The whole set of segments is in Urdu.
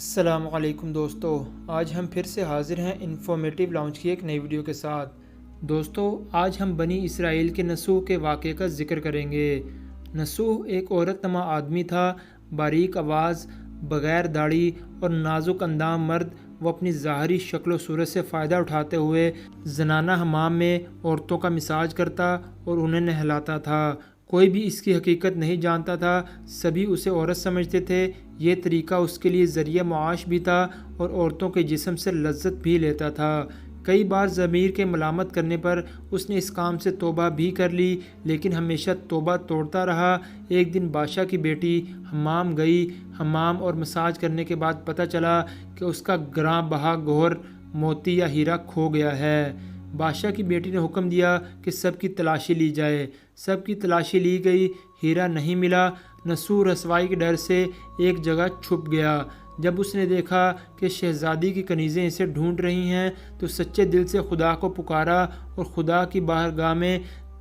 السلام علیکم دوستو، آج ہم پھر سے حاضر ہیں انفارمیٹیو لاؤنج کی ایک نئی ویڈیو کے ساتھ۔ دوستو، آج ہم بنی اسرائیل کے نسوح کے واقعے کا ذکر کریں گے۔ نسوح ایک عورت نما آدمی تھا، باریک آواز، بغیر داڑھی اور نازک اندام مرد۔ وہ اپنی ظاہری شکل و صورت سے فائدہ اٹھاتے ہوئے زنانہ حمام میں عورتوں کا مساج کرتا اور انہیں نہلاتا تھا۔ کوئی بھی اس کی حقیقت نہیں جانتا تھا، سبھی اسے عورت سمجھتے تھے۔ یہ طریقہ اس کے لیے ذریعہ معاش بھی تھا اور عورتوں کے جسم سے لذت بھی لیتا تھا۔ کئی بار ضمیر کے ملامت کرنے پر اس نے اس کام سے توبہ بھی کر لی، لیکن ہمیشہ توبہ توڑتا رہا۔ ایک دن بادشاہ کی بیٹی حمام گئی۔ حمام اور مساج کرنے کے بعد پتہ چلا کہ اس کا گراں بہا گوہر موتی یا ہیرا کھو گیا ہے۔ بادشاہ کی بیٹی نے حکم دیا کہ سب کی تلاشی لی جائے۔ سب کی تلاشی لی گئی، ہیرا نہیں ملا۔ نسوح رسوائی کے ڈر سے ایک جگہ چھپ گیا۔ جب اس نے دیکھا کہ شہزادی کی کنیزیں اسے ڈھونڈ رہی ہیں تو سچے دل سے خدا کو پکارا اور خدا کی بارگاہ میں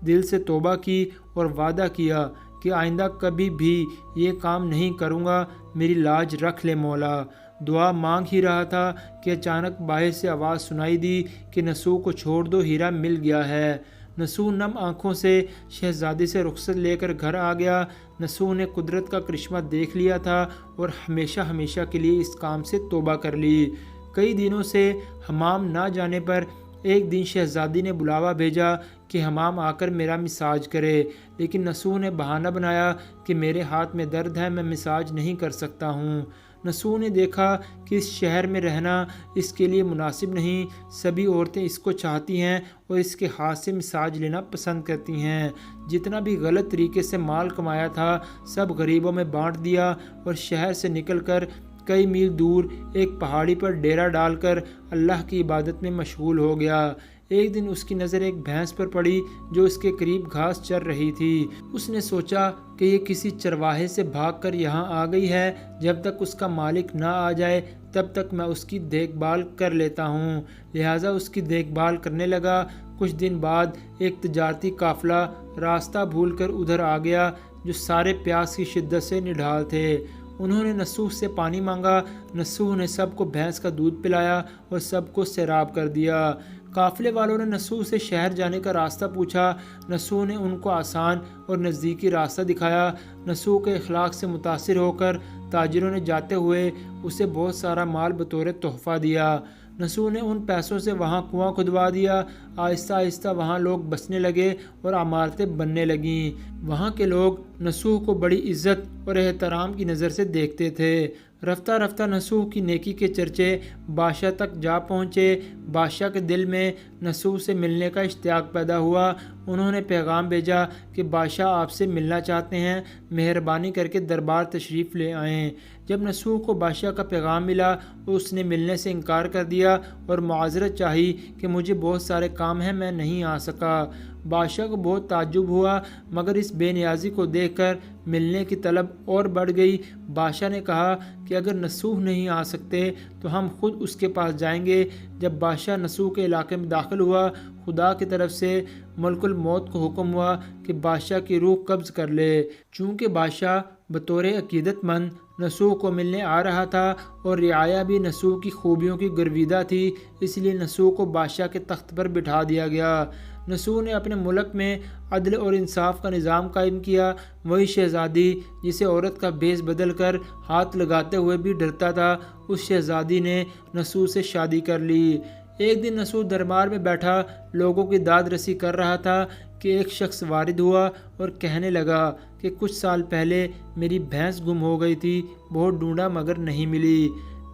دل سے توبہ کی اور وعدہ کیا کہ آئندہ کبھی بھی یہ کام نہیں کروں گا، میری لاج رکھ لے مولا۔ دعا مانگ ہی رہا تھا کہ اچانک باہر سے آواز سنائی دی کہ نسوح کو چھوڑ دو، ہیرا مل گیا ہے۔ نسوح نم آنکھوں سے شہزادی سے رخصت لے کر گھر آ گیا۔ نسوح نے قدرت کا کرشمہ دیکھ لیا تھا اور ہمیشہ کے لیے اس کام سے توبہ کر لی۔ کئی دنوں سے حمام نہ جانے پر ایک دن شہزادی نے بلاوا بھیجا کہ حمام آ کر میرا مساج کرے، لیکن نسوح نے بہانہ بنایا کہ میرے ہاتھ میں درد ہے، میں مساج نہیں کر سکتا ہوں۔ نسوح نے دیکھا کہ اس شہر میں رہنا اس کے لیے مناسب نہیں، سبھی عورتیں اس کو چاہتی ہیں اور اس کے ہاتھ سے مساج لینا پسند کرتی ہیں۔ جتنا بھی غلط طریقے سے مال کمایا تھا سب غریبوں میں بانٹ دیا اور شہر سے نکل کر کئی میل دور ایک پہاڑی پر ڈیرا ڈال کر اللہ کی عبادت میں مشغول ہو گیا۔ ایک دن اس کی نظر ایک بھینس پر پڑی جو اس کے قریب گھاس چر رہی تھی۔ اس نے سوچا کہ یہ کسی چرواہے سے بھاگ کر یہاں آ گئی ہے، جب تک اس کا مالک نہ آ جائے تب تک میں اس کی دیکھ بھال کر لیتا ہوں۔ لہٰذا اس کی دیکھ بھال کرنے لگا۔ کچھ دن بعد ایک تجارتی قافلہ راستہ بھول کر ادھر آ گیا جو سارے پیاس کی شدت سے نڈھال تھے۔ انہوں نے نسوح سے پانی مانگا۔ نسوح نے سب کو بھینس کا دودھ پلایا اور سب کو سیراب کر دیا۔ قافلے والوں نے نسوح سے شہر جانے کا راستہ پوچھا۔ نسوح نے ان کو آسان اور نزدیکی راستہ دکھایا۔ نسوح کے اخلاق سے متاثر ہو کر تاجروں نے جاتے ہوئے اسے بہت سارا مال بطور تحفہ دیا۔ نسوح نے ان پیسوں سے وہاں کنواں کھدوا دیا۔ آہستہ آہستہ وہاں لوگ بسنے لگے اور عمارتیں بننے لگیں۔ وہاں کے لوگ نسوح کو بڑی عزت اور احترام کی نظر سے دیکھتے تھے۔ رفتہ رفتہ نسوح کی نیکی کے چرچے بادشاہ تک جا پہنچے۔ بادشاہ کے دل میں نسوح سے ملنے کا اشتیاق پیدا ہوا۔ انہوں نے پیغام بھیجا کہ بادشاہ آپ سے ملنا چاہتے ہیں، مہربانی کر کے دربار تشریف لے آئیں۔ جب نسوح کو بادشاہ کا پیغام ملا تو اس نے ملنے سے انکار کر دیا اور معذرت چاہی کہ مجھے بہت سارے کام ہیں، میں نہیں آ سکا۔ بادشاہ کو بہت تعجب ہوا، مگر اس بے نیازی کو دیکھ کر ملنے کی طلب اور بڑھ گئی۔ بادشاہ نے کہا کہ اگر نسوح نہیں آ سکتے تو ہم خود اس کے پاس جائیں گے۔ جب بادشاہ نسوح کے علاقے میں داخل ہوا، خدا کی طرف سے ملک الموت کو حکم ہوا کہ بادشاہ کی روح قبض کر لے۔ چونکہ بادشاہ بطور عقیدت مند نسوح کو ملنے آ رہا تھا اور رعایا بھی نسوح کی خوبیوں کی گرویدہ تھی، اس لیے نسوح کو بادشاہ کے تخت پر بٹھا دیا گیا۔ نسوح نے اپنے ملک میں عدل اور انصاف کا نظام قائم کیا۔ وہی شہزادی جسے عورت کا بھیس بدل کر ہاتھ لگاتے ہوئے بھی ڈرتا تھا، اس شہزادی نے نسوح سے شادی کر لی۔ ایک دن نسوح دربار میں بیٹھا لوگوں کی داد رسی کر رہا تھا کہ ایک شخص وارد ہوا اور کہنے لگا کہ کچھ سال پہلے میری بھینس گم ہو گئی تھی، بہت ڈھونڈا مگر نہیں ملی،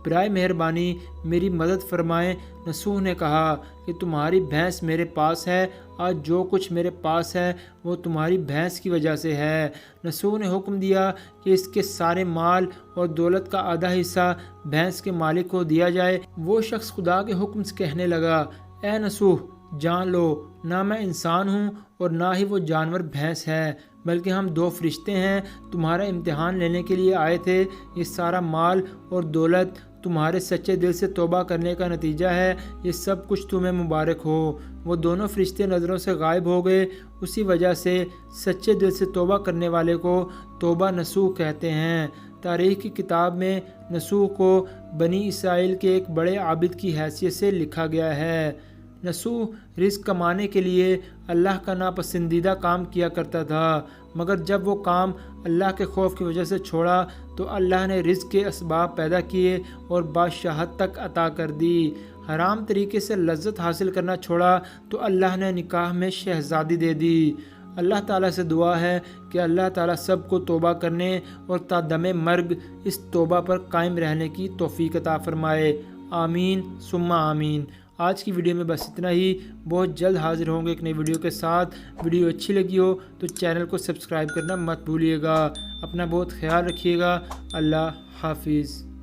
برائے مہربانی میری مدد فرمائیں۔ نسوح نے کہا کہ تمہاری بھینس میرے پاس ہے، آج جو کچھ میرے پاس ہے وہ تمہاری بھینس کی وجہ سے ہے۔ نسوح نے حکم دیا کہ اس کے سارے مال اور دولت کا آدھا حصہ بھینس کے مالک کو دیا جائے۔ وہ شخص خدا کے حکم سے کہنے لگا، اے نسوح، جان لو نہ میں انسان ہوں اور نہ ہی وہ جانور بھینس ہے، بلکہ ہم دو فرشتے ہیں، تمہارا امتحان لینے کے لیے آئے تھے۔ یہ سارا مال اور دولت تمہارے سچے دل سے توبہ کرنے کا نتیجہ ہے، یہ سب کچھ تمہیں مبارک ہو۔ وہ دونوں فرشتے نظروں سے غائب ہو گئے۔ اسی وجہ سے سچے دل سے توبہ کرنے والے کو توبہ نصوح کہتے ہیں۔ تاریخ کی کتاب میں نسوح کو بنی اسرائیل کے ایک بڑے عابد کی حیثیت سے لکھا گیا ہے۔ نسوح رزق کمانے کے لیے اللہ کا ناپسندیدہ کام کیا کرتا تھا، مگر جب وہ کام اللہ کے خوف کی وجہ سے چھوڑا تو اللہ نے رزق کے اسباب پیدا کیے اور بادشاہت تک عطا کر دی۔ حرام طریقے سے لذت حاصل کرنا چھوڑا تو اللہ نے نکاح میں شہزادی دے دی۔ اللہ تعالیٰ سے دعا ہے کہ اللہ تعالیٰ سب کو توبہ کرنے اور تا دم مرگ اس توبہ پر قائم رہنے کی توفیق عطا فرمائے۔ آمین ثم آمین۔ آج کی ویڈیو میں بس اتنا ہی۔ بہت جلد حاضر ہوں گے ایک نئی ویڈیو کے ساتھ۔ ویڈیو اچھی لگی ہو تو چینل کو سبسکرائب کرنا مت بھولیے گا۔ اپنا بہت خیال رکھیے گا۔ اللہ حافظ۔